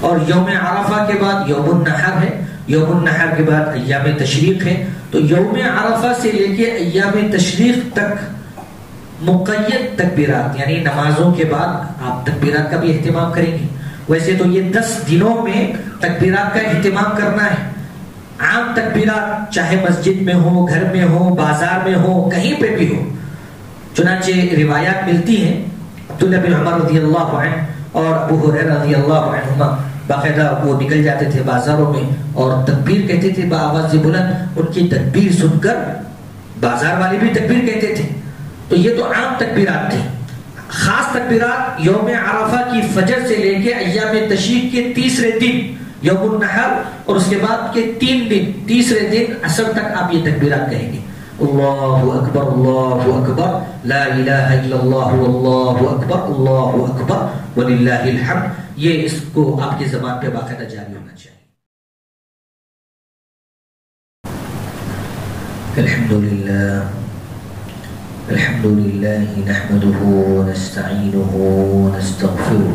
اور یوم عرفہ کے بعد یوم النحر ہے، یوم النحر کے بعد ایام تشریق ہے. تو یوم عرفہ سے لے کے ایام تشریق تک مقید تکبیرات، یعنی نمازوں کے بعد آپ تکبیرات کا بھی اہتمام کریں گے. ویسے تو یہ 10 دنوں میں تکبیرات کا اہتمام کرنا ہے. عام تکبیرات چاہے مسجد میں ہو، گھر میں ہو، بازار میں ہو، کہیں پہ بھی ہو. چنانچہ روایات ملتی ہیں عبداللہ بن عمر رضی اللہ عنہ اور ابو ہریرہ رضی اللہ عنہما باقاعدہ وہ نکل جاتے تھے بازاروں میں اور تکبیر کہتے تھے بآواز بلند. ان کی تکبیر سن کر بازار والے بھی تکبیر کہتے تھے. تو یہ تو عام تکبیرات تھیں. خاص تکبیرات یوم عرفہ کی فجر سے لے کے ایام تشریق کے تیسرے دن یوم النحر اور اس کے بعد کے 3 دن، تیسرے دن عصر تک آپ یہ تکبیرات کہیں گے. اللہ اکبر اللہ اکبر لا الہ الا اللہ واللہ اکبر اللہ اکبر وللہ الحمد. یہ اس کو آپ کی زبان پہ باقاعدہ جاری ہونا چاہیے. الحمد للہ نحمده ونستعینه ونستغفره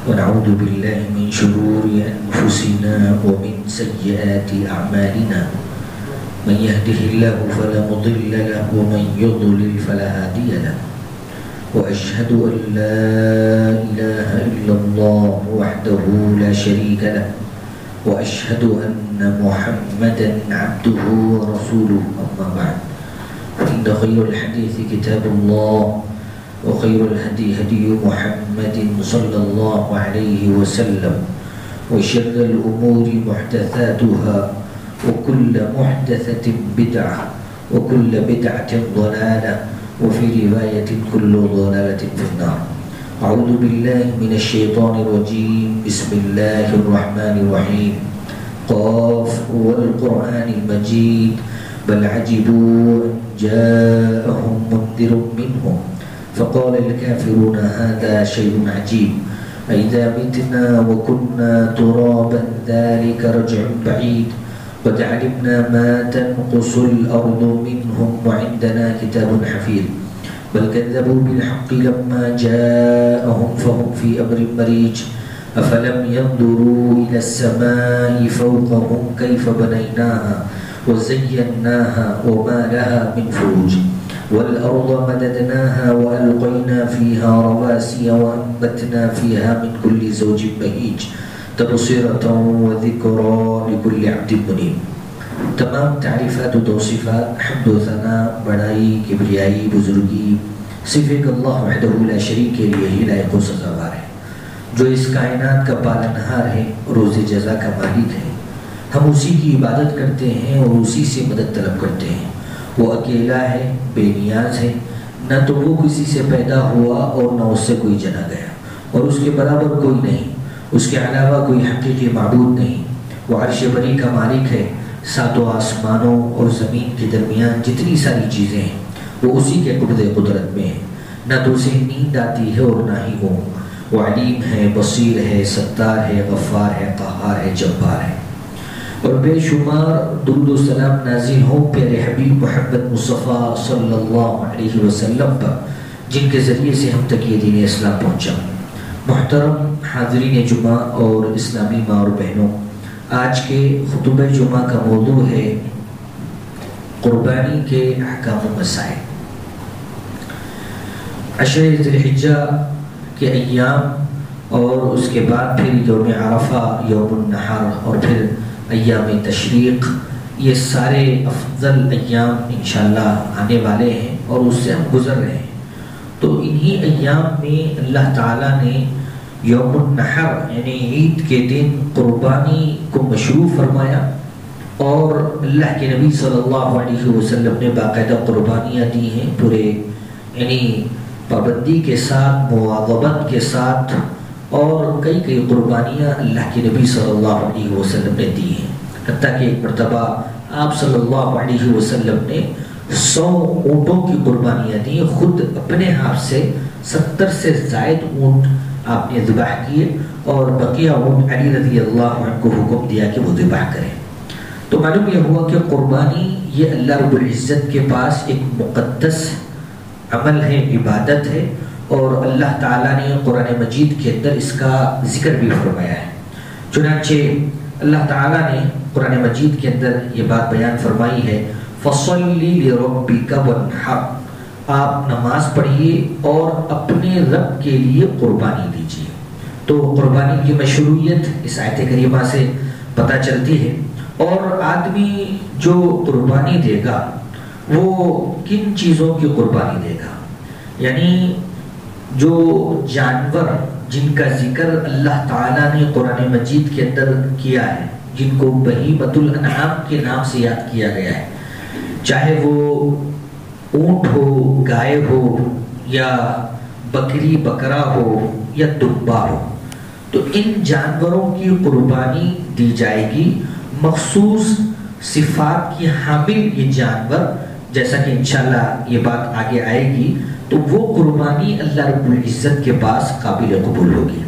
ونعوذ باللہ من شرور انفسنا ومن سیئات اعمالنا. من يهده الله فلا مضل له ومن يضلل فلا هادي له. وأشهد أن لا إله إلا الله وحده لا شريك له وأشهد أن محمدا عبده ورسوله. أما بعد فإن خير الحديث كتاب الله وخير الهدي هدي محمد صلى الله عليه وسلم وشر الأمور محدثاتها وكل محدثة بدعة وكل بدعة ضلالة وفي رواية كل ضلالة في النار. أعوذ بالله من الشيطان الرجيم. بسم الله الرحمن الرحيم. قاف والقرآن المجيد بل عجبوا أن جاءهم منذر منهم فقال الكافرون هذا شيء عجيب أئذا متنا وكنا ترابا ذلك رجع بعيد قد علمنا ما تنقص الأرض منهم وعندنا كتاب حفيظ بل كذبوا بالحق لما جاءهم فهم في أمر مريج أفلم ينظروا إلى السماء فوقهم كيف بنيناها وزيناها وما لها من فروج والأرض مددناها وألقينا فيها رواسي وأنبتنا فيها من كل زوج بهيج تبصرة وذكرى لكل عبد منيب. تمام تعریفات و توصیفات، حمد و ثناء، بڑائی، کبریائی، بزرگی صرف ایک اللہ وحدہ لا شریک کے لیے ہی لائق و سزاوار ہے، جو اس کائنات کا پالنہار ہے، روز جزا کا مالک ہے. ہم اسی کی عبادت کرتے ہیں اور اسی سے مدد طلب کرتے ہیں. وہ اکیلا ہے، بے نیاز ہے، نہ تو وہ کسی سے پیدا ہوا اور نہ اس سے کوئی جنا گیا، اور اس کے برابر کوئی نہیں، اس کے علاوہ کوئی حقیقی معبود نہیں. وہ عرش بری کا مالک ہے. 7 آسمانوں اور زمین کے درمیان جتنی ساری چیزیں ہیں وہ اسی کے قبضے قدرت میں ہیں. نہ تو اسے نیند آتی ہے اور نہ ہی وہ علیم ہے، بصیر ہے، ستار ہے، غفار ہے، قہار ہے، جبار ہے. اور بے شمار درود و سلام نازل ہوں پیارے حبیب محمد مصطفیٰ صلی اللہ علیہ وسلم پر، جن کے ذریعے سے ہم تک یہ دین اسلام پہنچا. محترم حاضرین جمعہ اور اسلامی ماں اور بہنوں، آج کے خطبہ جمعہ کا موضوع ہے قربانی کے احکام و مسائل. عشر ذی الحجہ کے ایام اور اس کے بعد پھر یوم عرفہ، یوم النحر اور پھر ایام تشریق، یہ سارے افضل ایام انشاءاللہ آنے والے ہیں اور اس سے ہم گزر رہے ہیں. تو انہی ایام میں اللہ تعالیٰ نے یوم النحر یعنی عید کے دن قربانی کو مشروع فرمایا، اور اللہ کے نبی صلی اللہ علیہ وسلم نے باقاعدہ قربانیاں دی ہیں، پورے یعنی پابندی کے ساتھ، مواظبت کے ساتھ، اور کئی قربانیاں اللہ کے نبی صلی اللہ علیہ وسلم نے دی ہیں. حتیٰ کہ ایک مرتبہ آپ صلی اللہ علیہ وسلم نے 100 اونٹوں کی قربانیاں دی، خود اپنے ہاتھ سے 70 سے زائد اونٹ آپ نے ذبح کیے، اور بقیہ اونٹ علی رضی اللہ عنہ کو حکم دیا کہ وہ ذبح کریں. تو معلوم یہ ہوا کہ قربانی یہ اللہ رب العزت کے پاس ایک مقدس عمل ہے، عبادت ہے، اور اللہ تعالیٰ نے قرآن مجید کے اندر اس کا ذکر بھی فرمایا ہے۔ چنانچہ اللہ تعالیٰ نے قرآن مجید کے اندر یہ بات بیان فرمائی ہے، فَصَلِّ لِرَبِّكَ وَانْحَرْ، آپ نماز پڑھیے اور اپنے رب کے لیے قربانی دیجیے۔ تو قربانی کی مشروعیت اس آیت کریمہ سے پتہ چلتی ہے۔ اور آدمی جو قربانی دے گا وہ کن چیزوں کی قربانی دے گا؟ یعنی جو جانور جن کا ذکر اللہ تعالیٰ نے قرآن مجید کے اندر کیا ہے، جن کو بہیمۃ الانعام کے نام سے یاد کیا گیا ہے، چاہے وہ اونٹ ہو، گائے ہو، یا بکری بکرا ہو، یا دمبا ہو، تو ان جانوروں کی قربانی دی جائے گی۔ مخصوص صفات کی حامل یہ جانور، جیسا کہ انشاءاللہ یہ بات آگے آئے گی، تو وہ قربانی اللہ رب العزت کے پاس قابل قبول ہوگی۔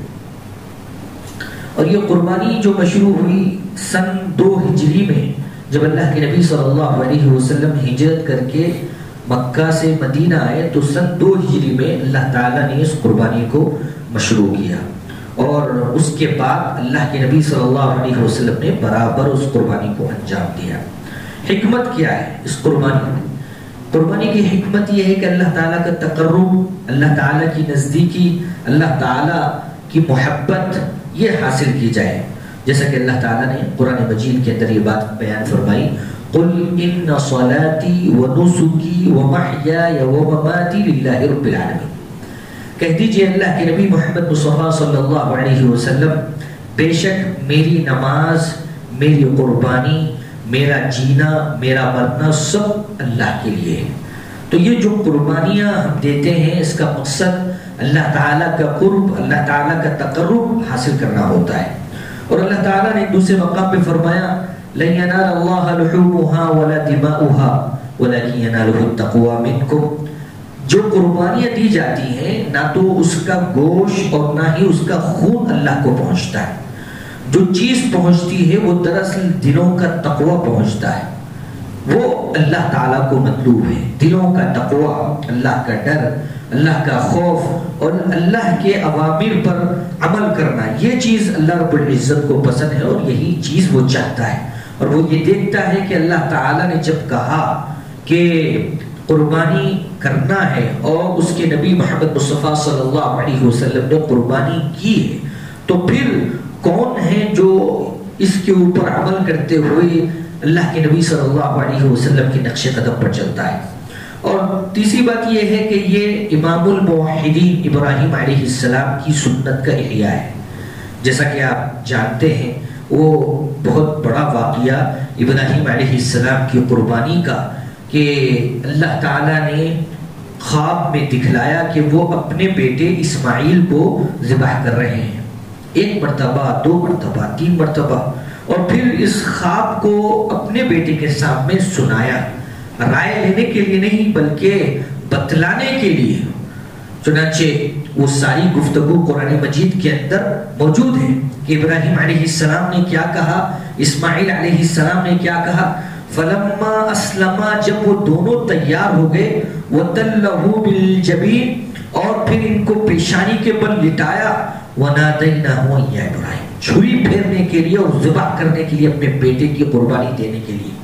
اور یہ قربانی جو مشروع ہوئی سن 2 ہجری میں، جب اللہ کے نبی صلی اللہ علیہ وسلم ہجرت کر کے مکہ سے مدینہ آئے، تو سن 2 ہجری میں اللہ تعالیٰ نے اس قربانی کو مشروع کیا، اور اس کے بعد اللہ کے نبی صلی اللہ علیہ وسلم نے برابر اس قربانی کو انجام دیا۔ حکمت کیا ہے اس قربانی میں؟ قربانی کی حکمت یہ ہے کہ اللہ تعالیٰ کا تقرب، اللہ تعالیٰ کی نزدیکی، اللہ تعالیٰ کی محبت یہ حاصل کی جائے، جیسا کہ اللہ تعالیٰ نے قرآن مجید کے اندر یہ بات بیان فرمائی، قُلْ إِنَّ صَلَاتِي وَنُسُكِي وَمَحْيَايَ وَمَمَاتِي لِلَّهِ رَبِّ الْعَالَمِينَ، کہہ دیجئے اللہ کے نبی محمد مصطفیٰ صلی اللہ علیہ وسلم، بے شک میری نماز، میری قربانی، میرا جینا، میرا مرنا سب اللہ کے لیے ہے۔ تو یہ جو قربانیاں ہم دیتے ہیں، اس کا مقصد اللہ تعالیٰ کا قرب، اللہ تعالیٰ کا تقرب حاصل کرنا ہوتا ہے۔ اور اللہ تعالیٰ نے دوسرے مقام پہ فرمایا، لَن يَنَالَ اللَّهَ لُحُومُهَا وَلَا دِمَاؤُهَا وَلَكِنْ يَنَالُهُ التَّقْوَىٰ مِنكُمْ، جو قربانیاں دی جاتی ہیں نہ تو اس کا گوشت اور نہ ہی اس کا خون اللہ کو پہنچتا ہے، جو چیز پہنچتی ہے وہ دراصل دلوں کا تقوی پہنچتا ہے، وہ اللہ تعالیٰ کو مطلوب ہے۔ دلوں کا تقوی، اللہ کا ڈر، اللہ کا خوف اور اللہ کے اوامر پر عمل کرنا، یہ چیز اللہ رب العزت کو پسند ہے، اور یہی چیز وہ چاہتا ہے۔ اور وہ یہ دیکھتا ہے کہ اللہ تعالیٰ نے جب کہا کہ قربانی کرنا ہے، اور اس کے نبی محمد مصطفیٰ صلی اللہ علیہ وسلم نے قربانی کی ہے، تو پھر کون ہے جو اس کے اوپر عمل کرتے ہوئے اللہ کے نبی صلی اللہ علیہ وسلم کے نقش قدم پر چلتا ہے۔ اور تیسری بات یہ ہے کہ یہ امام الموحدین ابراہیم علیہ السلام کی سنت کا احیاء ہے۔ جیسا کہ آپ جانتے ہیں، وہ بہت بڑا واقعہ ابراہیم علیہ السلام کی قربانی کا، کہ اللہ تعالیٰ نے خواب میں دکھلایا کہ وہ اپنے بیٹے اسماعیل کو ذبح کر رہے ہیں، 1 مرتبہ، 2 مرتبہ، 3 مرتبہ، اور پھر اس خواب کو اپنے بیٹے کے سامنے سنایا، رائے لینے کے لیے نہیں بلکہ بتلانے کے لیے۔ چنانچہ وہ ساری گفتگو قرآن مجید کے اندر موجود ہے کہ ابراہیم علیہ السلام نے کیا کہا، اسماعیل علیہ السلام نے کیا کہا، فلما اسلما، جب وہ دونوں تیار ہو گئے، وَتَلَّهُ بِالْجَبِينِ، اور پھر ان کو پیشانی کے بل لٹایا، وَنَادَيْنَاهُ يَا إِبْرَاهِيمُ، چھری پھیرنے کے لیے اور ذبح کرنے کے لیے، اپنے بیٹے کی قربانی دینے کے لیے۔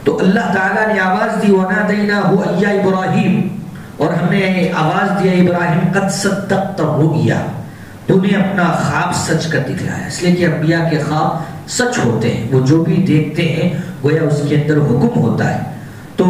تو اللہ تعالیٰ نے آواز دی، وَنَادَيْنَاهُ يَا إِبْرَاهِيمُ، اور ہم نے آواز دیا، ابراہیم قد صدقت الرؤیا، تو نے اپنا خواب سچ کر دکھلایا۔ اس لیے کہ انبیاء کے خواب سچ ہوتے ہیں، وہ جو بھی دیکھتے ہیں گویا اس کے اندر حکم ہوتا ہے۔ تو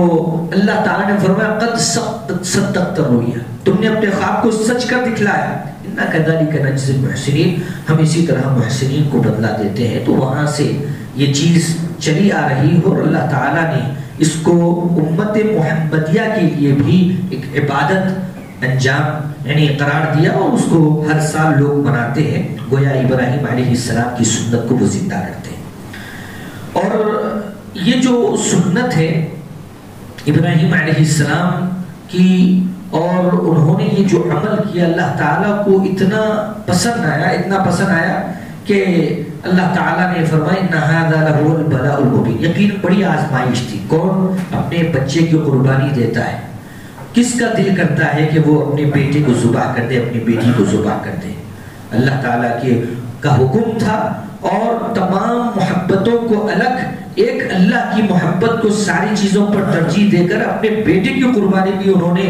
اللہ تعالیٰ نے فرمایا قد صدقت الرؤیا، تم نے اپنے خواب کو سچ کر دکھلایا، انا کذالک نجزی المحسنین، ہم اسی طرح محسنین کو بدلہ دیتے ہیں۔ تو وہاں سے یہ چیز چلی آ رہی ہے، اور اللہ تعالیٰ نے اس کو امت محمدیہ کے لیے بھی ایک عبادت انجام یعنی قرار دیا، اور اس کو ہر سال لوگ مناتے ہیں، گویا ابراہیم علیہ السلام کی سنت کو وہ زندہ کرتے ہیں۔ اور یہ جو سنت ہے ابراہیم علیہ السلام کی، اور انہوں نے یہ جو عمل کیا، اللہ تعالیٰ کو اتنا پسند آیا، اتنا پسند آیا کہ اللہ تعالیٰ نے فرمایا إِنَّ هَذَا لَهُوَ الْبَلَاءُ الْمُبِينُ، یقین بڑی آزمائش تھی۔ کون اپنے بچے کی قربانی دیتا ہے، کس کا دل کرتا ہے کہ وہ اپنے بیٹے کو ذبح کر دے، اپنی بیٹی کو ذبح کر دے؟ اللہ تعالیٰ کا حکم تھا، اور تمام محبتوں کو الگ ایک اللہ کی محبت کو ساری چیزوں پر ترجیح دے کر اپنے بیٹے کی قربانی بھی انہوں نے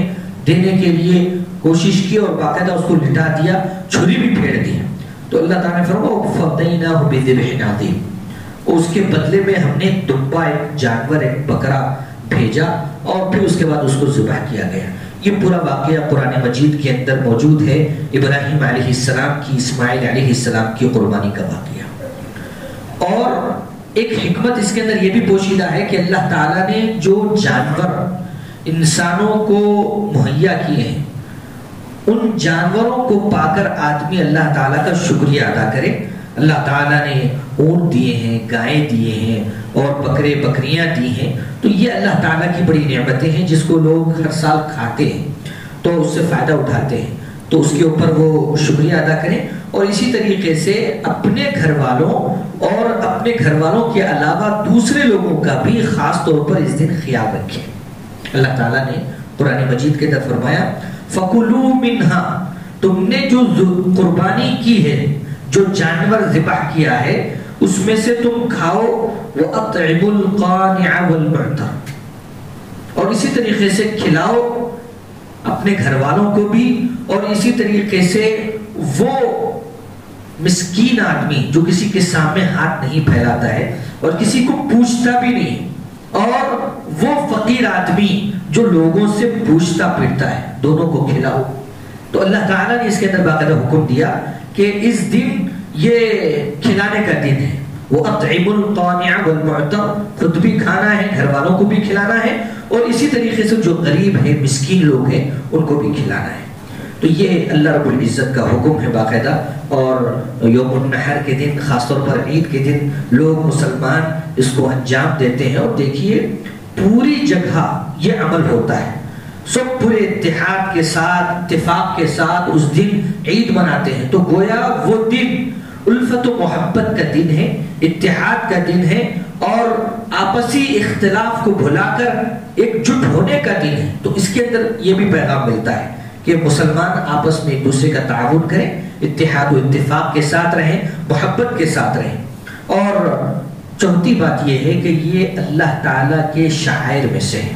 دینے کے لیے کوشش کی، اور باقاعدہ اس کو لٹا دیا، چھری بھی پھیڑ دی۔ تو اللہ تعالیٰ نے فرمایا فَفَدَيْنَاهُ بِذِبْحٍ عَظِيمٍ، اس کے بدلے میں ہم نے دمبا، ایک جانور، ایک بکرا بھیجا، اور پھر اس کے بعد اس کو ذبح کیا گیا۔ یہ پورا واقعہ قرآن مجید کے اندر موجود ہے، ابراہیم علیہ السلام کی، اسماعیل علیہ السلام کی قربانی کا واقعہ۔ اور ایک حکمت اس کے اندر یہ بھی پوشیدہ ہے کہ اللہ تعالیٰ نے جو جانور انسانوں کو مہیا کیے ہیں، ان جانوروں کو پا کر آدمی اللہ تعالیٰ کا شکریہ ادا کرے۔ اللہ تعالیٰ نے اونٹ دیے ہیں، گائیں دیے ہیں، اور بکرے بکریاں دی ہیں، تو یہ اللہ تعالیٰ کی بڑی نعمتیں ہیں جس کو لوگ ہر سال کھاتے ہیں تو اس سے فائدہ اٹھاتے ہیں، تو اس کے اوپر وہ شکریہ ادا کریں، اور اسی طریقے سے اپنے گھر والوں اور اپنے گھر والوں کے علاوہ دوسرے لوگوں کا بھی خاص طور پر اس دن خیال رکھیں۔ اللہ تعالیٰ نے قرآن مجید کے اندر فرمایا فَكُلُوا مِنْهَا، تم نے جو قربانی کی ہے، جو جانور ذبح کیا ہے، اس میں سے تم کھاؤ، وَأَطْعِمُوا الْقَانِعَ وَالْمُعْتَرَ، اور اسی طریقے سے کھلاؤ اپنے گھر والوں کو بھی، اور اسی طریقے سے وہ مسکین آدمی جو کسی کے سامنے ہاتھ نہیں پھیلاتا ہے اور کسی کو پوچھتا بھی نہیں، اور وہ فقیر آدمی جو لوگوں سے پوچھتا پھرتا ہے، دونوں کو کھلاؤ۔ تو اللہ تعالیٰ نے اس کے اندر باقاعدہ حکم دیا کہ اس دن یہ کھلانے کا دن ہے، وہ اطعموا القانع والمعتر، خود بھی کھانا ہے، گھر والوں کو بھی کھلانا ہے، اور اسی طریقے سے جو غریب ہیں، مسکین لوگ ہیں، ان کو بھی کھلانا ہے۔ تو یہ اللہ رب العزت کا حکم ہے باقاعدہ، اور یوم النحر کے دن، خاص طور پر عید کے دن، لوگ مسلمان اس کو انجام دیتے ہیں۔ اور دیکھیے پوری جگہ یہ عمل ہوتا ہے، سب پورے اتحاد کے ساتھ، اتفاق کے ساتھ اس دن عید مناتے ہیں۔ تو گویا وہ دن الفت و محبت کا دن ہے، اتحاد کا دن ہے، اور آپسی اختلاف کو بھلا کر ایک جٹ ہونے کا دن ہے۔ تو اس کے اندر یہ بھی پیغام ملتا ہے کہ مسلمان آپس میں ایک دوسرے کا تعاون کریں، اتحاد و اتفاق کے ساتھ رہیں، محبت کے ساتھ رہیں۔ اور چوتھی بات یہ ہے کہ یہ اللہ تعالیٰ کے شعائر میں سے ہے۔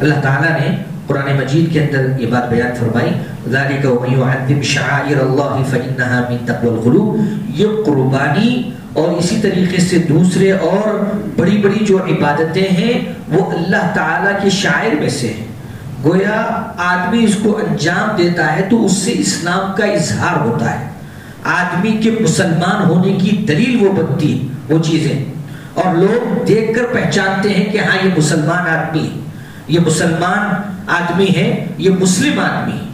اللہ تعالیٰ نے قرآن مجید کے اندر یہ بات بیان فرمائی ذَلِكَ وَمَن يُعَظِّمْ شَعَائِرَ اللَّهِ فَإِنَّهَا مِن تَقْوَى الْقُلُوبِ، یہ قربانی اور اسی طریقے سے دوسرے اور بڑی بڑی جو عبادتیں ہیں وہ اللہ تعالیٰ کے شعائر میں سے ہیں۔ گویا آدمی اس کو انجام دیتا ہے تو اس سے اسلام کا اظہار ہوتا ہے، آدمی کے مسلمان ہونے کی دلیل وہ بنتی ہے، وہ چیزیں، اور لوگ دیکھ کر پہچانتے ہیں کہ ہاں یہ مسلمان آدمی ہے، یہ مسلمان آدمی ہے، یہ مسلم آدمی ہے،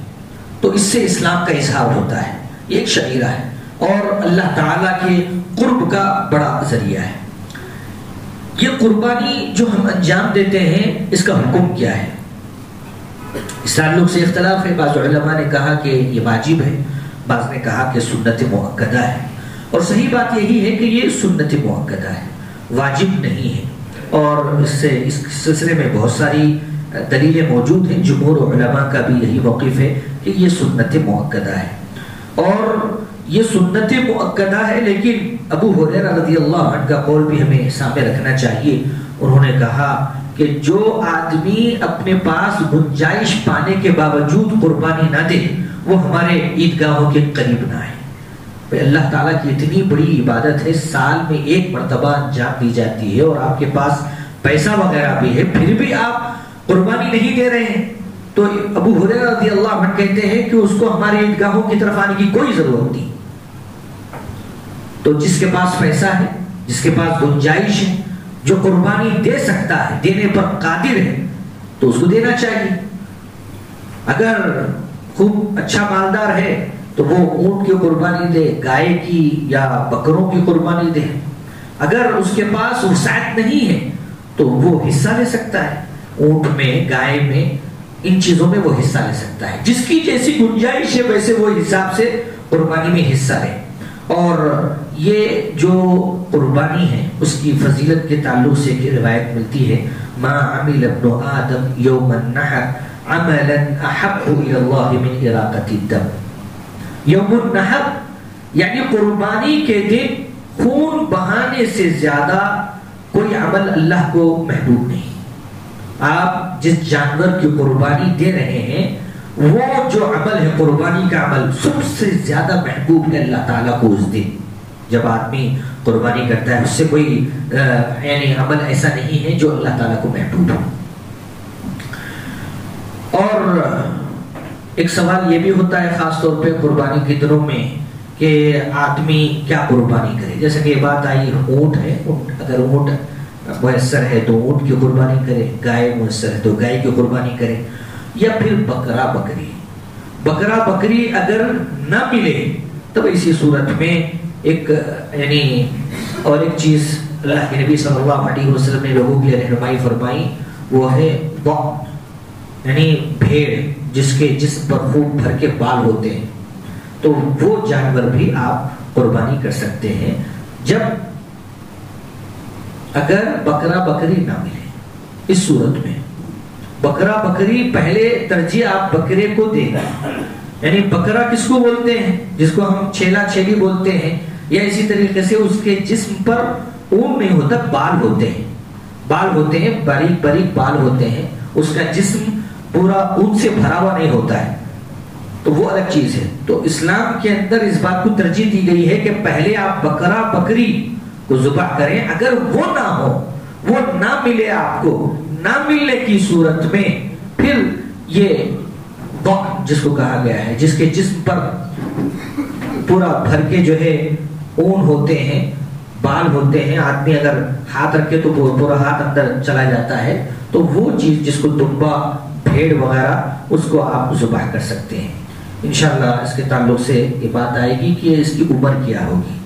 تو اس سے اسلام کا اظہار ہوتا ہے۔ یہ ایک شعیرہ ہے اور اللہ تعالیٰ کے قرب کا بڑا ذریعہ ہے۔ یہ قربانی جو ہم انجام دیتے ہیں اس کا حکم کیا ہے؟ اس تعلق سے اختلاف ہے، بعض علماء نے کہا کہ یہ واجب ہے، بعض نے کہا کہ سنت مؤکدہ ہے، اور صحیح بات یہی ہے کہ یہ سنت مؤکدہ ہے، واجب نہیں ہے، اور اس سلسلے میں بہت ساری دلیلیں موجود ہیں۔ جمہور علماء کا بھی یہی موقف ہے کہ یہ سنت مؤکدہ ہے، اور یہ سنت مؤکدہ ہے، لیکن ابو ہریرہ رضی اللہ عنہ کا قول بھی ہمیں سامنے رکھنا چاہیے۔ انہوں نے کہا کہ جو آدمی اپنے پاس گنجائش پانے کے باوجود قربانی نہ دے وہ ہمارے عیدگاہوں کے قریب نہ آئے۔ اللہ تعالیٰ کی اتنی بڑی عبادت ہے، سال میں ایک مرتبہ انجام دی جاتی ہے، اور آپ کے پاس پیسہ وغیرہ بھی ہے، پھر بھی آپ قربانی نہیں دے رہے ہیں، تو ابو ہریرہ رضی اللہ عنہ کہتے ہیں کہ اس کو ہمارے عیدگاہوں کی طرف آنے کی کوئی ضرورت نہیں۔ تو جس کے پاس پیسہ ہے، جس کے پاس گنجائش ہے، جو قربانی دے سکتا ہے، دینے پر قادر ہے، تو اس کو دینا چاہیے۔ اگر خوب اچھا مالدار ہے تو وہ اونٹ کی قربانی دے، گائے کی یا بکروں کی قربانی دے۔ اگر اس کے پاس وسعت نہیں ہے تو وہ حصہ لے سکتا ہے، اونٹ میں، گائے میں، ان چیزوں میں وہ حصہ لے سکتا ہے۔ جس کی جیسی گنجائش ہے ویسے وہ حساب سے قربانی میں حصہ لے۔ اور یہ جو قربانی ہے اس کی فضیلت کے تعلق سے ایک روایت ملتی ہے، ما عمل ابن آدم یوم النحر عملا احب الى اللہ من اراقۃ الدم. یوم النحر یعنی قربانی کے دن خون بہانے سے زیادہ کوئی عمل اللہ کو محبوب نہیں. آپ جس جانور کی قربانی دے رہے ہیں وہ جو عمل ہے قربانی کا عمل سب سے زیادہ محبوب ہے اللہ تعالیٰ کو اس دن. جب آدمی قربانی کرتا ہے اس سے کوئی یعنی عمل ایسا نہیں ہے جو اللہ تعالیٰ کو محبوب ہو. اور ایک سوال یہ بھی ہوتا ہے خاص طور پہ قربانی کے دنوں میں کہ آدمی کیا قربانی کرے. جیسے کہ یہ بات آئی اونٹ ہے, اگر اونٹ میسر ہے تو اونٹ کی قربانی کرے, گائے میسر ہے تو گائے کی قربانی کرے, یا پھر بکرا بکری. بکرا بکری اگر نہ ملے تب اسی صورت میں ایک یعنی اور ایک چیز اللہ کے نبی صلی اللہ علیہ وسلم نے لوگوں کی رہنمائی فرمائی, وہ ہے ضأن یعنی بھیڑ جس کے جسم پر خوب بھر کے بال ہوتے ہیں, تو وہ جانور بھی آپ قربانی کر سکتے ہیں جب اگر بکرا بکری نہ ملے. اس صورت میں بکرا بکری پہلے ترجیح آپ بکرے کو دیں گا. یعنی بکرا کس کو بولتے ہیں؟ جس کو ہم چھیلا چھیلی بولتے ہیں, یا اسی طریقے سے اس کے جسم پر اون نہیں ہوتا, بال ہوتے ہیں, بال ہوتے ہیں, باریک باریک بال ہوتے ہیں, اس کا جسم پورا اون سے بھرا ہوا نہیں ہوتا ہے, تو وہ الگ چیز ہے. تو اسلام کے اندر اس بات کو ترجیح دی گئی ہے کہ پہلے آپ بکرا بکری کو ذبح کریں. اگر وہ نہ ہو, وہ نہ ملے, آپ کو نہ ملنے کی صورت میں پھر یہ ضأن جس کو کہا گیا ہے, جس کے جسم پر پورا بھر کے جو ہے اون ہوتے ہیں, بال ہوتے ہیں, آدمی اگر ہاتھ رکھے تو پورا ہاتھ اندر چلا جاتا ہے, تو وہ چیز جس کو دمبا بھیڑ وغیرہ اس کو آپ ذبح کر سکتے ہیں. انشاءاللہ اس کے تعلق سے یہ بات آئے گی کہ اس کی عمر کیا ہوگی,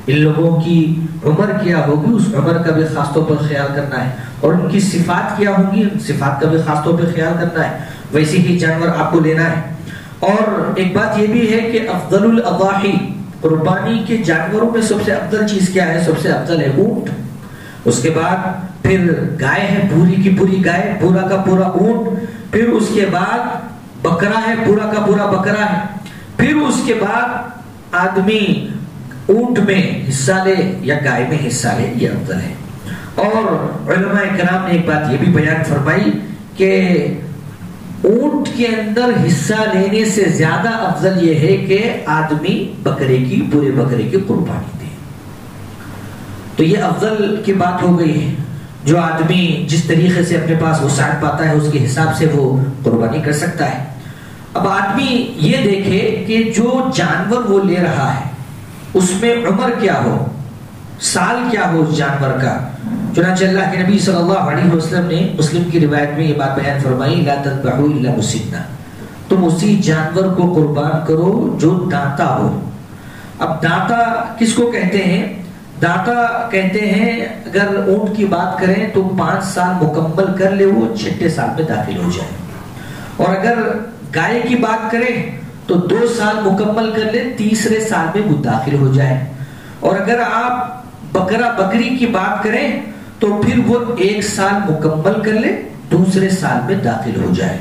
ان لوگوں کی عمر کیا ہوگی, اس عمر کا بھی خاص طور پر خیال کرنا ہے, اور ان کی صفات کیا ہوگی, ان صفات کا بھی خاص طور پر خیال کرنا ہے. ویسے ہی جانور آپ کو لینا ہے. اور ایک بات یہ بھی ہے کہ افضل الاضاحی, قربانی کے جانوروں میں سب سے افضل چیز کیا ہے؟ سب سے افضل ہے اونٹ. اس کے بعد پھر گائے ہے, پوری کی پوری گائے, پورا کا پورا اونٹ. پھر اس کے بعد بکرا ہے, پورا کا پورا بکرا ہے. پھر اس کے بعد آدمی اونٹ میں حصہ لے یا گائے میں حصہ لے, یہ افضل ہے. اور علماء کرام نے ایک بات یہ بھی بیان فرمائی کہ اونٹ کے اندر حصہ لینے سے زیادہ افضل یہ ہے کہ آدمی بکرے کی, پورے بکرے کی قربانی دے. تو یہ افضل کی بات ہو گئی ہے. جو آدمی جس طریقے سے اپنے پاس وسعت پاتا ہے اس کے حساب سے وہ قربانی کر سکتا ہے. اب آدمی یہ دیکھے کہ جو جانور وہ لے رہا ہے اس میں عمر کیا ہو, سال کیا ہو اس جانور کا. چنانچہ اللہ کے نبی صلی اللہ علیہ وسلم نے مسلم کی روایت میں یہ بات بیان فرمائی, لا تذبحوا الا مسنہ, تم اسی جانور کو قربان کرو جو دانتا ہو. اب دانتا کس کو کہتے ہیں؟ دانتا کہتے ہیں اگر اونٹ کی بات کریں تو 5 سال مکمل کر لے وہ 6 سال میں داخل ہو جائے, اور اگر گائے کی بات کریں تو 2 سال مکمل کر لے 3 سال میں وہ داخل ہو جائے, اور اگر آپ بکرا بکری کی بات کریں تو پھر وہ 1 سال مکمل کر لے 2 سال میں داخل ہو جائے.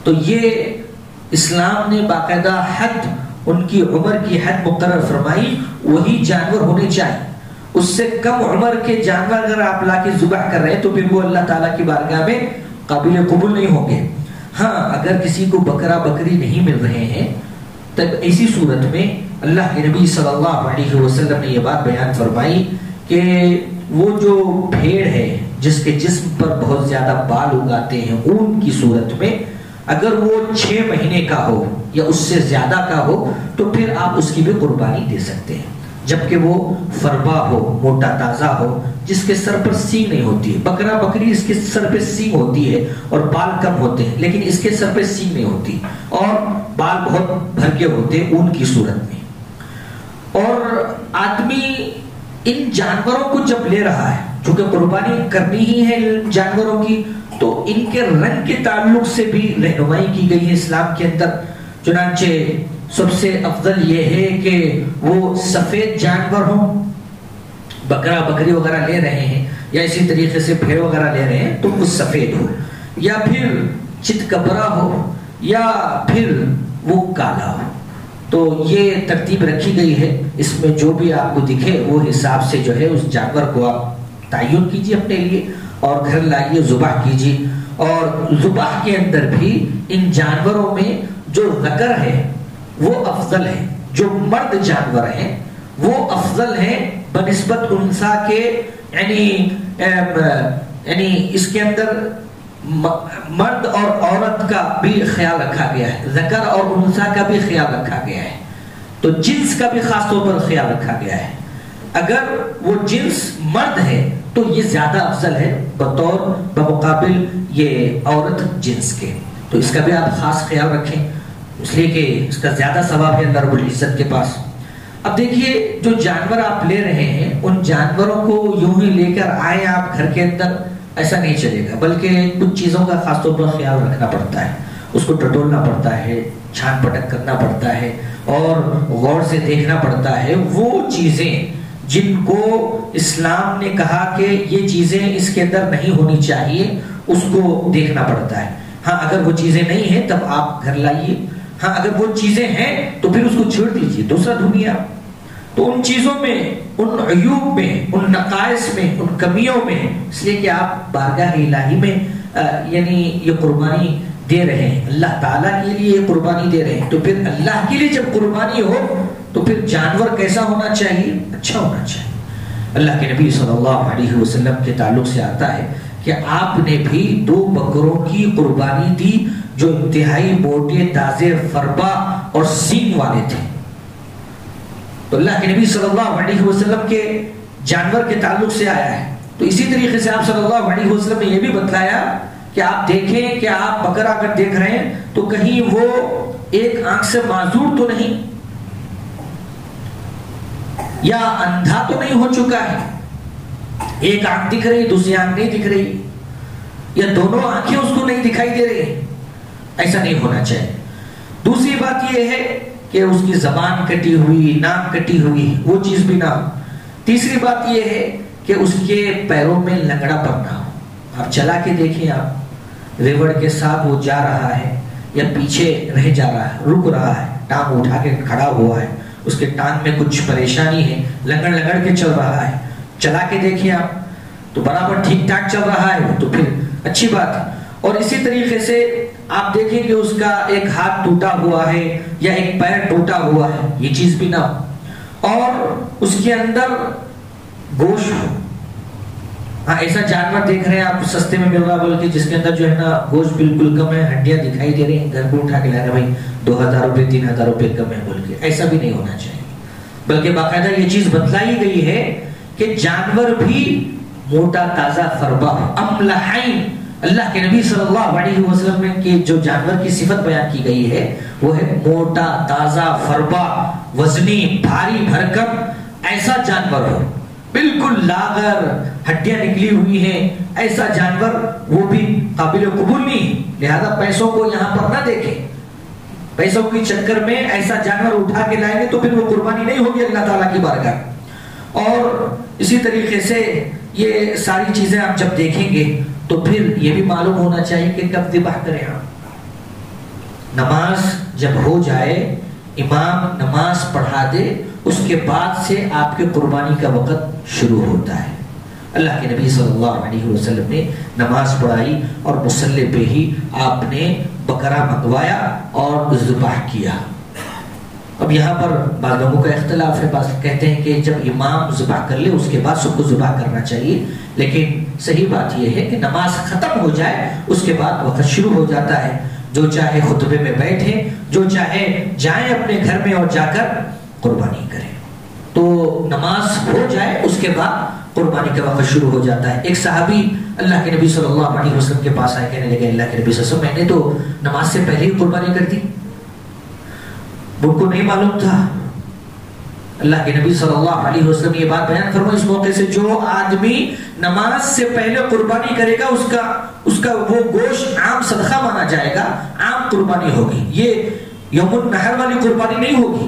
تو یہ اسلام نے باقاعدہ حد, ان کی عمر کی حد مقرر فرمائی, وہی جانور ہونے چاہیے. اس سے کم عمر کے جانور اگر آپ لا کے ذبح کر رہے ہیں تو پھر وہ اللہ تعالیٰ کی بارگاہ میں قابل قبول نہیں ہوں گے. ہاں اگر کسی کو بکرا بکری نہیں مل رہے ہیں تب ایسی صورت میں اللہ کے نبی صلی اللہ علیہ وسلم نے یہ بات بیان فرمائی کہ وہ جو بھیڑ ہے جس کے جسم پر بہت زیادہ بال اگاتے ہیں اون کی صورت میں, اگر وہ 6 مہینے کا ہو یا اس سے زیادہ کا ہو تو پھر آپ اس کی بھی قربانی دے سکتے ہیں, جبکہ وہ فربا ہو, موٹا تازہ ہو, جس کے سر پر سینگ نہیں ہوتی ہے. بکرا بکری اس کے سر پہ سینگ ہوتی ہے اور بال کم ہوتے ہیں, لیکن اس کے سر پہ سینگ نہیں ہوتی اور بال بہت بھر کے ہوتے ہیں اون کی صورت میں. اور آدمی ان جانوروں کو جب لے رہا ہے, چونکہ قربانی کرنی ہی ہے ان جانوروں کی, تو ان کے رنگ کے تعلق سے بھی رہنمائی کی گئی ہے اسلام کے اندر. چنانچہ سب سے افضل یہ ہے کہ وہ سفید جانور ہوں, بکرا بکری وغیرہ لے رہے ہیں یا اسی طریقے سے بھیڑ وغیرہ لے رہے ہیں تو وہ سفید ہو, یا پھر چت کبرا ہو یا پھر وہ کالا ہو. تو یہ ترتیب رکھی گئی ہے. اس میں جو بھی آپ کو دکھے وہ حساب سے جو ہے اس جانور کو آپ تعین کیجیے اپنے لیے اور گھر لائیے, ذبح کیجیے. اور ذبح کے اندر بھی ان جانوروں میں جو ذکر ہے وہ افضل ہے, جو مرد جانور ہیں وہ افضل ہیں بنسبت انثی کے. یعنی اس کے اندر مرد اور عورت کا بھی خیال رکھا گیا ہے, ذکر اور انثی کا بھی خیال رکھا گیا ہے. تو جنس کا بھی خاص طور پر خیال رکھا گیا ہے. اگر وہ جنس مرد ہے تو یہ زیادہ افضل ہے بمقابل یہ عورت جنس کے. تو اس کا بھی آپ خاص خیال رکھیں, اس لیے کہ اس کا زیادہ ثواب ہے اللہ رب العزت کے پاس. اب دیکھیے جو جانور آپ لے رہے ہیں ان جانوروں کو یوں ہی لے کر آئے آپ گھر کے اندر, ایسا نہیں چلے گا, بلکہ کچھ چیزوں کا خاص طور پر خیال رکھنا پڑتا ہے. اس کو ٹٹولنا پڑتا ہے, چھان پٹک کرنا پڑتا ہے اور غور سے دیکھنا پڑتا ہے. وہ چیزیں جن کو اسلام نے کہا کہ یہ چیزیں اس کے اندر نہیں ہونی چاہیے اس کو دیکھنا پڑتا ہے. ہاں اگر وہ چیزیں نہیں ہیں تب آپ گھر لائیے, ہاں اگر وہ چیزیں ہیں تو پھر اس کو چھوڑ دیجیے, دوسرا دنیا. تو ان چیزوں میں, ان عیوب میں, ان نقائص میں, ان کمیوں میں, اس لیے کہ آپ بارگاہ الہی میں یعنی یہ قربانی دے رہے ہیں, اللہ تعالیٰ کے لیے یہ قربانی دے رہے ہیں. تو پھر اللہ کے لیے جب قربانی ہو تو پھر جانور کیسا ہونا چاہیے؟ اچھا ہونا چاہیے. اللہ کے نبی صلی اللہ علیہ وسلم کے تعلق سے آتا ہے کہ آپ نے بھی 2 بکروں کی قربانی دی جو انتہائی موٹے, تازے, فربا اور سینگ والے تھے. تو اللہ کے نبی صلی اللہ علیہ وسلم کے جانور کے تعلق سے آیا ہے. تو اسی طریقے سے آپ صلی اللہ علیہ وسلم نے یہ بھی بتلایا کہ آپ دیکھیں کہ آپ بکرا اگر دیکھ رہے ہیں تو کہیں وہ ایک آنکھ سے معذور تو نہیں, یا اندھا تو نہیں ہو چکا ہے, ایک آنکھ دکھ رہی دوسری آنکھ نہیں دکھ رہی, یا دونوں آنکھیں اس کو نہیں دکھائی دے رہی. ایسا نہیں ہونا چاہیے. دوسری بات یہ ہے کہ اس کی زبان کٹی ہوئی, ناک کٹی ہوئی, وہ چیز بھی نہ ہو. تیسری بات یہ ہے کہ اس کے پیروں میں لنگڑا پڑنا ہو. آپ چلا کے دیکھیں, آپ ریوڑ کے ساتھ وہ جا رہا ہے یا پیچھے رہ جا رہا ہے, رک رہا ہے, ٹانگ اٹھا کے کھڑا ہوا ہے, اس کے ٹانگ میں کچھ پریشانی ہے, لگڑ کے چل رہا ہے, چلا کے دیکھیں آپ تو برابر ٹھیک ٹھاک چل رہا ہے تو پھر اچھی بات ہے. اور اسی طریقے سے آپ دیکھیں کہ اس کا ایک ہاتھ ٹوٹا ہوا ہے یا ایک پیر ٹوٹا ہوا ہے, یہ چیز بھی نہ ہو. اور اس کے اندر گوشت ہو. ہاں ایسا جانور دیکھ رہے ہیں آپ سستے میں مل رہا بول کے جس کے اندر جو ہے نا گوشت بالکل کم ہے, ہڈیاں دکھائی دے رہی ہیں, گھر کو اٹھا کے لا رہے بھائی 2000 روپے 3000 روپے کم ہے بول کے, ایسا بھی نہیں ہونا چاہیے. بلکہ باقاعدہ یہ چیز بتلائی گئی ہے کہ جانور بھی موٹا تازہ فربا ہو. املحین, اللہ کے نبی صلی اللہ علیہ وسلم نے کہ جو جانور کی صفت بیان کی گئی ہے وہ ہے موٹا تازہ فربا, وزنی, بھاری بھرکم, ایسا جانور ہو, بالکل لاغر, ہڈیاں نکلی ہوئی ہیں, ایسا جانور وہ بھی قابل قبول نہیں. لہذا پیسوں کو یہاں پر نہ دیکھیں, پیسوں کی چکر میں ایسا جانور اٹھا کے لائیں گے تو پھر وہ قربانی نہیں ہوگی اللہ تعالیٰ کی بارگاہ. اور اسی طریقے سے یہ ساری چیزیں آپ جب دیکھیں گے تو پھر یہ بھی معلوم ہونا چاہیے کہ کب ذبح کریں. آپ نماز جب ہو جائے, امام نماز پڑھا دے, اس کے بعد سے آپ کے قربانی کا وقت شروع ہوتا ہے. اللہ کے نبی صلی اللہ علیہ وسلم نے نماز پڑھائی اور مصلی پہ ہی آپ نے بکرا منگوایا اور ذبح کیا. اب یہاں پر بعض لوگوں کا اختلاف ہے, بعض کہتے ہیں کہ جب امام ذبح کر لے اس کے بعد سب کو ذبح کرنا چاہیے, لیکن صحیح بات یہ ہے کہ نماز ختم ہو جائے اس کے بعد وقت شروع ہو جاتا ہے. جو چاہے خطبے میں بیٹھے, جو چاہے جائیں اپنے گھر میں اور جا کر قربانی کریں. تو نماز ہو جائے اس کے بعد قربانی کا وقت شروع ہو جاتا ہے. ایک صحابی اللہ کے نبی صلی اللہ علیہ وسلم کے پاس آئے, کہنے لگے اللہ کے نبی صلی اللہ علیہ وسلم میں نے تو نماز سے پہلے ہی قربانی کر دی. ان کو نہیں معلوم تھا. اللہ کے نبی صلی اللہ علیہ وسلم یہ بات بیان فرمائی اس موقع سے, جو آدمی نماز سے پہلے قربانی کرے گا اس کا وہ گوشت عام صدقہ مانا جائے گا, عام قربانی ہوگی. یہ یوم النحر والی قربانی نہیں ہوگی.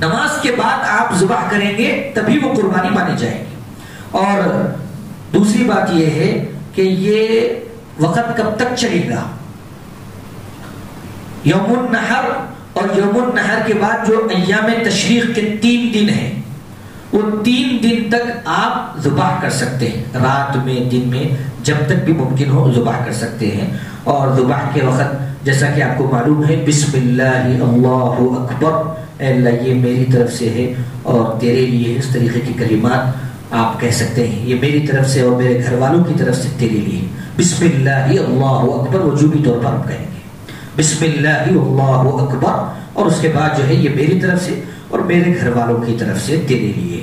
نماز کے بعد آپ ذبح کریں گے تبھی وہ قربانی مانی جائے گی. اور دوسری بات یہ ہے کہ یہ وقت کب تک چلے گا, یوم النحر اور یوم النحر کے بعد جو ایام تشریق کے 3 دن ہیں، وہ 3 دن تک آپ ذبح کر سکتے ہیں، رات میں دن میں جب تک بھی ممکن ہو ذبح کر سکتے ہیں. اور ذبح کے وقت جیسا کہ آپ کو معلوم ہے، بسم اللہ اللہ اکبر، اے اللہ یہ میری طرف سے ہے اور تیرے لیے، اس طریقے کی کلمات آپ کہہ سکتے ہیں. یہ میری طرف سے اور میرے گھر والوں کی طرف سے تیرے لیے، بسم اللہ اللہ اکبر وجوبی طور پر ہم کہیں گے بسم اللہ اللہ اکبر، اور اس کے بعد جو ہے یہ میری طرف سے اور میرے گھر والوں کی طرف سے تیرے لیے.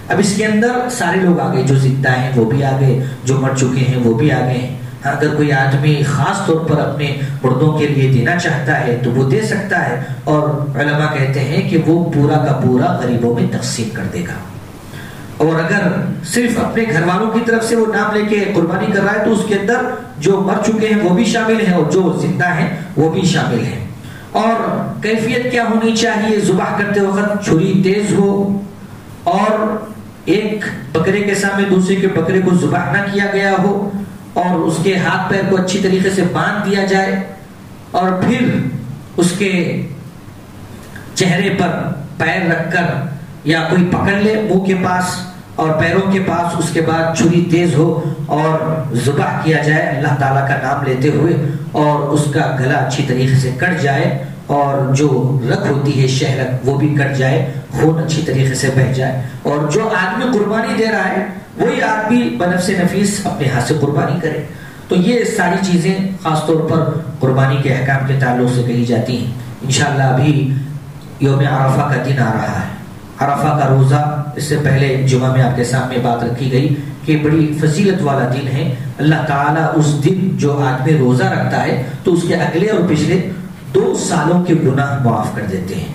اب اس کے اندر سارے لوگ آگئے، جو زندہ ہیں وہ بھی آگئے، جو مر چکے ہیں وہ بھی آگئے ہیں. اگر کوئی آدمی خاص طور پر اپنے مردوں کے لیے دینا چاہتا ہے تو وہ دے سکتا ہے، اور علماء کہتے ہیں کہ وہ پورا کا پورا غریبوں میں تقسیم کر دے گا. اور اگر صرف اپنے گھر والوں کی طرف سے وہ نام لے کے قربانی کر رہا ہے تو اس کے اندر جو مر چکے ہیں وہ بھی شامل ہیں اور جو زندہ ہیں وہ بھی شامل ہیں. اور کیفیت کیا ہونی چاہیے؟ ذبح کرتے وقت چھری تیز ہو، اور ایک بکرے کے سامنے دوسرے کے بکرے کو ذبح نہ کیا گیا ہو، اور اس کے ہاتھ پیر کو اچھی طریقے سے باندھ دیا جائے، اور پھر اس کے چہرے پر پیر رکھ کر یا کوئی پکڑ لے منہ کے پاس اور پیروں کے پاس، اس کے بعد چھری تیز ہو اور ذبح کیا جائے اللہ تعالیٰ کا نام لیتے ہوئے، اور اس کا گلا اچھی طریقے سے کٹ جائے، اور جو رگ ہوتی ہے شہرک وہ بھی کٹ جائے، خون اچھی طریقے سے بہہ جائے. اور جو آدمی قربانی دے رہا ہے وہی آدمی بنفس نفیس اپنے ہاتھ سے قربانی کرے. تو یہ ساری چیزیں خاص طور پر قربانی کے احکام کے تعلق سے کہی جاتی ہیں. انشاءاللہ ابھی یوم عرفہ کا دن آ رہا ہے. عرفہ کا روزہ اس سے پہلے جمعہ میں آپ کے سامنے بات رکھی گئی کہ بڑی فضیلت والا دن ہے. اللہ تعالیٰ اس دن جو آدمی روزہ رکھتا ہے تو اس کے اگلے اور پچھلے 2 سالوں کے گناہ معاف کر دیتے ہیں.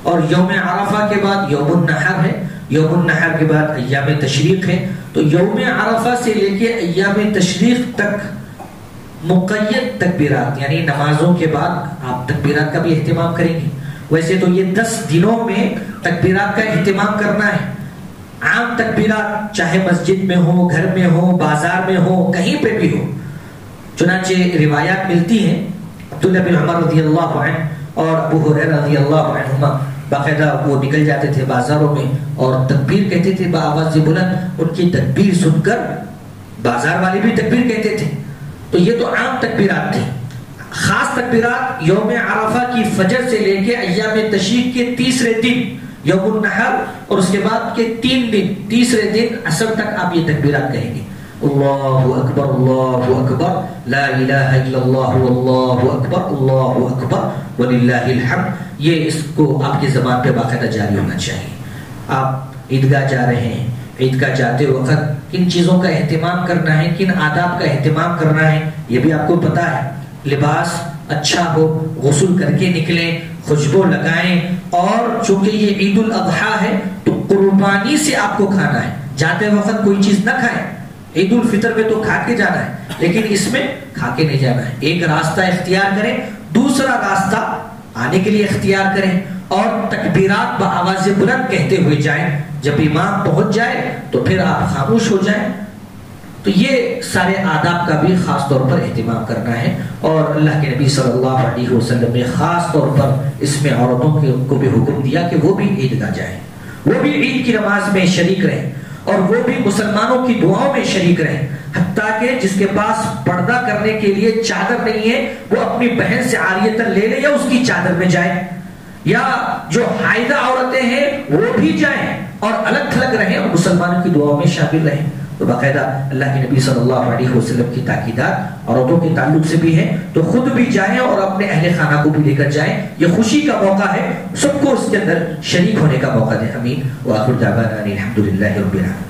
اور یوم عرفہ کے بعد یوم النحر ہے، یوم النحر کے بعد ایام تشریق ہے. تو یوم عرفہ سے لے کے ایام تشریق تک مقید تکبیرات، یعنی نمازوں کے بعد آپ تکبیرات کا بھی اہتمام کریں گے. ویسے تو یہ 10 دنوں میں تکبیرات کا اہتمام کرنا ہے. عام تکبیرات چاہے مسجد میں ہو، گھر میں ہو، بازار میں ہو، کہیں پہ بھی ہو. چنانچہ روایات ملتی ہیں عبداللہ بن عمر رضی اللہ عنہ اور ابو ہریرہ رضی اللہ عنہما باقاعدہ وہ نکل جاتے تھے بازاروں میں اور تکبیر کہتے تھے بآواز بلند. ان کی تکبیر سن کر بازار والے بھی تکبیر کہتے تھے. تو یہ تو عام تکبیرات تھیں. خاص تکبیرات یوم عرفہ کی فجر سے لے کے ایام تشریق کے 3رے دن یوم النحر، اور اس کے بعد کے 3 دن، 3رے دن عصر تک آپ یہ تکبیرات کہیں گے. اللہ اکبر لا الہ الا اللہ واللہ اکبر اللہ اکبر وللہ الحمد. یہ اس کو آپ کی زبان پہ باقاعدہ جاری ہونا چاہیے. آپ عیدگاہ جا رہے ہیں، عیدگاہ جاتے وقت کن چیزوں کا اہتمام کرنا ہے، کن آداب کا اہتمام کرنا ہے یہ بھی آپ کو پتا ہے. لباس اچھا ہو، غسل کر کے نکلیں، خوشبو لگائیں، اور چونکہ یہ عید الاضحیٰ ہے تو قربانی سے آپ کو کھانا ہے. جاتے وقت کوئی چیز نہ کھائیں. عید الفطر میں تو کھا کے جانا ہے لیکن اس میں کھا کے نہیں جانا ہے. ایک راستہ اختیار کریں، دوسرا راستہ آنے کے لیے اختیار کریں، اور تکبیرات بآواز بلند کہتے ہوئے جائیں. جب امام پہنچ جائے تو پھر آپ خاموش ہو جائیں. تو یہ سارے آداب کا بھی خاص طور پر اہتمام کرنا ہے. اور اللہ کے نبی صلی اللہ علیہ وسلم نے خاص طور پر اس میں عورتوں کو بھی حکم دیا کہ وہ بھی عیدگاہ جائیں، وہ بھی عید کی نماز میں شریک رہیں، اور وہ بھی مسلمانوں کی دعاؤں میں شریک رہیں. حتیٰ کہ جس کے پاس پردہ کرنے کے لیے چادر نہیں ہے وہ اپنی بہن سے عاریتاً لے لے یا اس کی چادر میں جائے، یا جو حائضہ عورتیں ہیں وہ بھی جائیں اور الگ تھلگ رہیں اور مسلمانوں کی دعاؤں میں شامل رہیں. تو باقاعدہ اللہ کے نبی صلی اللہ علیہ وسلم کی تاکیدات عورتوں کے تعلق سے بھی ہیں. تو خود بھی جائیں اور اپنے اہل خانہ کو بھی لے کر جائیں. یہ خوشی کا موقع ہے، سب کو اس کے اندر شریک ہونے کا موقع دیں. امین. وآخر دعوانا الحمدللہ رب العالمین.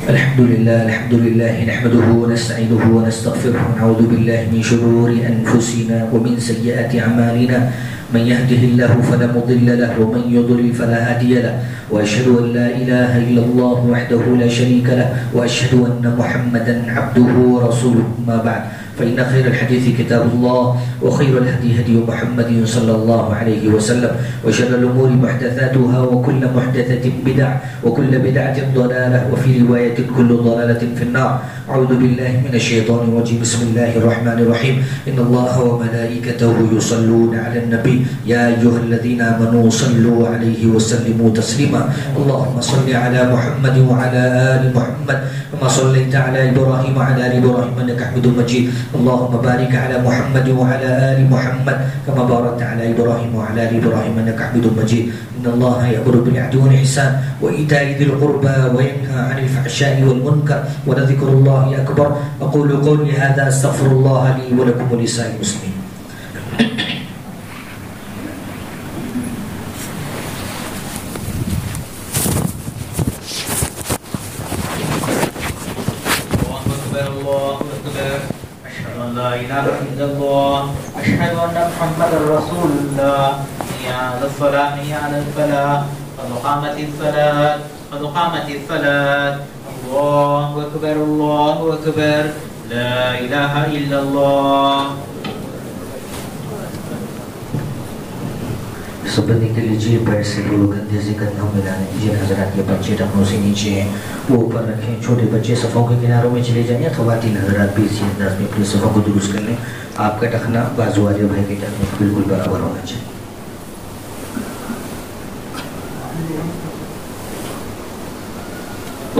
الحمد لله نحمده ونستعينه ونستغفره ونعوذ بالله من شرور أنفسنا ومن سيئات أعمالنا. من يهده الله فلا مضل له ومن يضلل فلا هادي له. وأشهد أن لا إله إلا الله وحده لا شريك له وأشهد أن محمدا عبده ورسوله. ما بعد فإن خير الحديث كتاب الله وخير الهدي هدي محمد صلى الله عليه وسلم وشر الأمور محدثاتها وكل محدثة بدع وكل بدعة ضلالة وفي رواية كل ضلالة في النار. أعوذ بالله من الشيطان الرجيم. بسم الله الرحمن الرحيم. إن الله وملائكته يصلون على النبي يا أيها الذين آمنوا صلوا عليه وسلموا تسليما. اللهم صل على محمد وعلى آل محمد كما صليت على إبراهيم وعلى آل إبراهيم إنك حميد مجيد. اللهم بارك على محمد وعلى آل محمد كما باركت على إبراهيم وعلى آل إبراهيم إنك حميد مجيد. إن الله يأمر بالعدل والإحسان وإيتاء ذي القربى وينهى عن الفحشاء والمنكر ولذكر الله أكبر. أقول قولي هذا أستغفر الله لي ولكم ولسائر المسلمين. لا إله إلا الله أشهد أن محمدا رسول الله. حي على الصلاة حي على الفلاح قد قامت الصلاة قد قامت الصلاة. الله أكبر الله أكبر لا إله إلا الله. سبنی کے لیجیے پیر سے دو گندے سے گندھوں ملانے. جن حضرات کے بچے ٹخنوں سے نیچے ہیں وہ اوپر رکھیں. چھوٹے بچے صفوں کے کناروں میں چلے جائیں. خواتین حضرات بھی اسی انداز میں اپنے صفوں کو درست کر لیں. آپ کا ٹخنا بازو والے بھائی کے ٹخنے کو بالکل برابر ہونا چاہیے.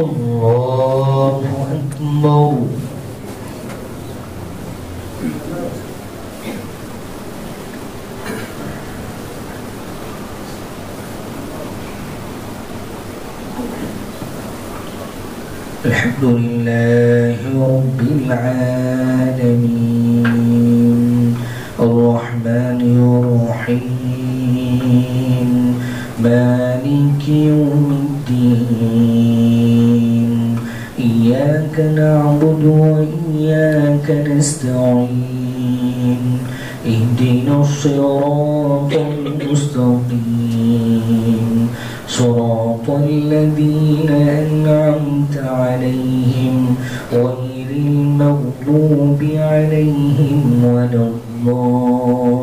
اللہ اکبر. الحمد لله رب العالمين الرحمن الرحيم مالك يوم الدين إياك نعبد وإياك نستعين اهدنا الصراط المستقيم صراط الذين أنعمت عليهم غير المغضوب عليهم ولا الضالين.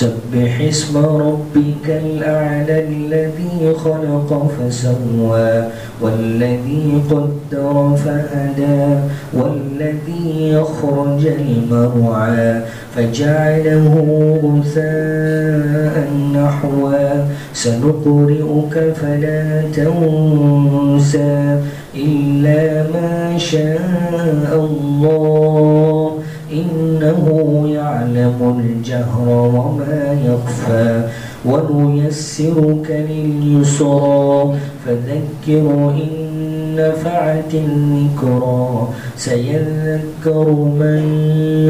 سبح اسم ربك الأعلى الذي خلق فسوى والذي قدر فهدى والذي أخرج المرعى فجعله غثاء نحوا سنقرئك فلا تنسى إلا ما شاء الله إنه يعلم الجهر وما يخفى ونيسرك لليسرى فذكر إن نفعت الذكرى سيذكر من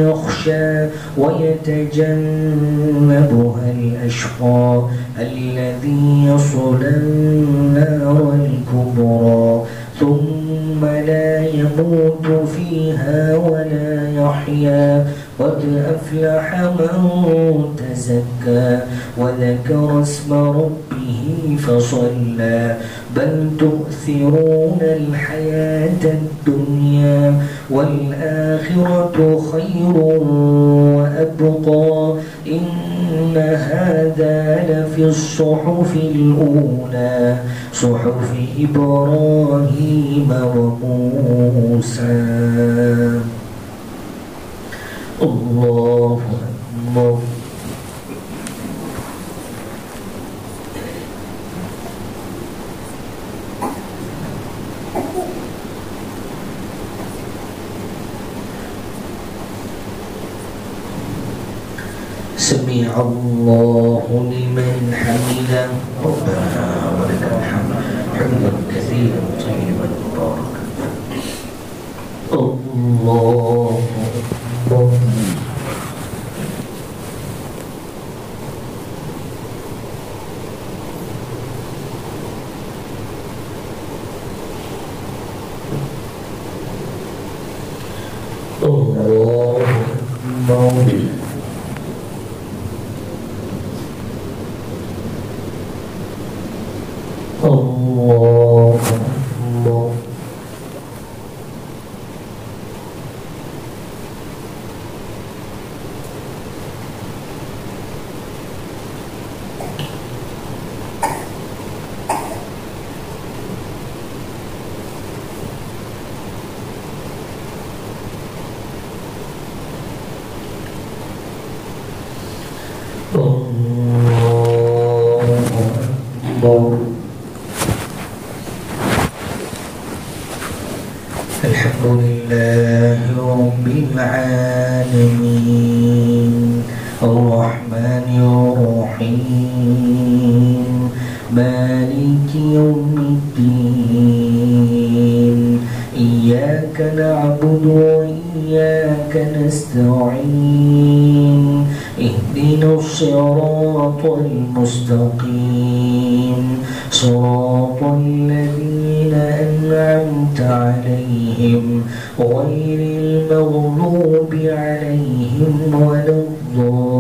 يخشى ويتجنبها الأشقى الذي يصلى النار الكبرى ثم لا يموت فيها ولا يحيا قد أفلح من تزكى وذكر اسم ربه فصلى بل تؤثرون الحياة الدنيا والآخرة خير وأبقى إن هذا لفي الصحف الأولى صحف إبراهيم وموسى. الله أكبر. سمع الله لمن حمده ربنا ولك الحمد حمدا كثيرا طيبا مباركا. الله أكبر. الله أكبر. الله أكبر. الحمد لله رب العالمين الرحمن الرحيم مالك يوم الدين إياك نعبد وإياك نستعين اهدنا الصراط المستقيم صراط الذين أنعمت عليهم غير المغضوب عليهم ولا الضالين.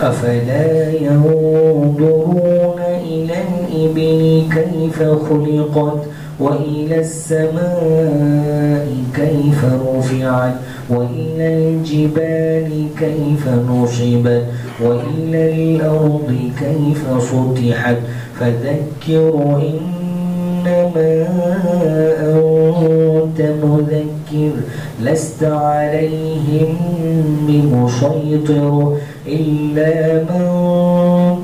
أفلا ينظرون إلى الإبل كيف خلقت وإلى السماء كيف رفعت وإلى الجبال كيف نصبت وإلى الأرض كيف سطحت فذكر إنما أنت مذكر لست عليهم بمسيطر إلا من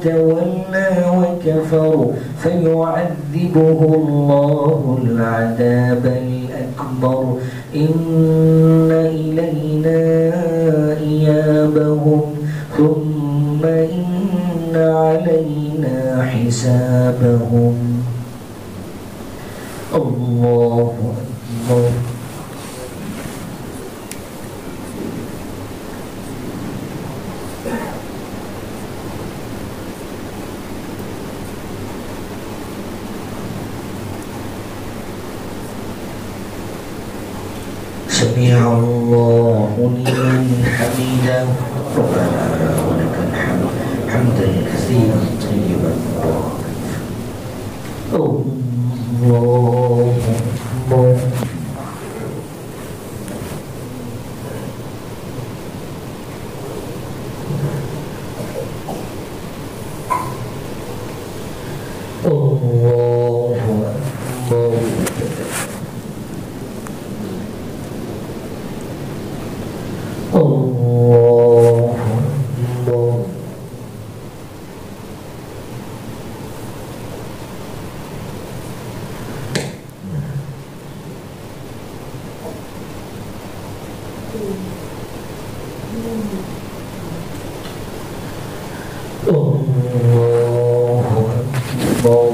تولى وكفر فيعذبه الله العذاب الأكبر إن إلينا إيابهم ثم إن علينا حسابهم. الله أكبر. سمع الله لمن حمده ربنا ولك الحمد حمدا كثيرا طيبا الله أكبر. الله أكبر. الله أكبر. الله أكبر.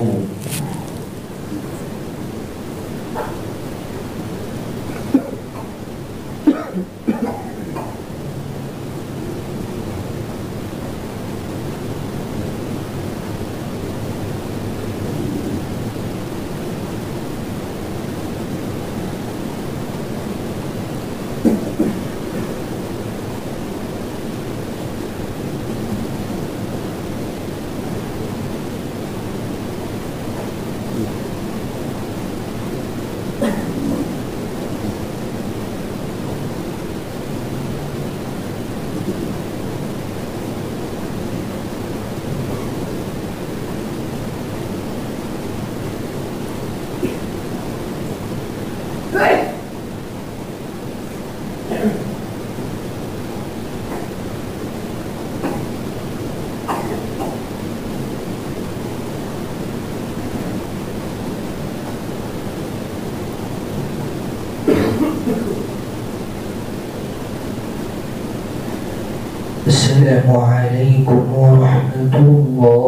السلام عليكم ورحمة الله.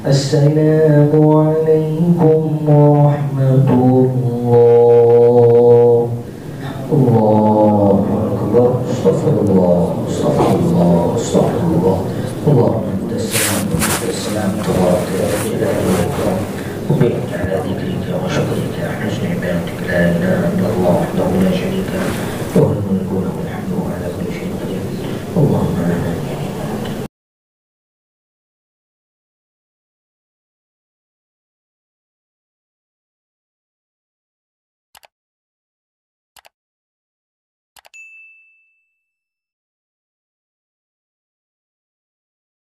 السلام عليكم ورحمة الله. الله أكبر. استغفر الله استغفر الله استغفر الله. اللهم أنت السلام وأنت السلام تبارك الجلال والإكرام وبك على ذكرك وشكرك حسن عبادتك لا إله إلا الله وحده لا شريك له له الملك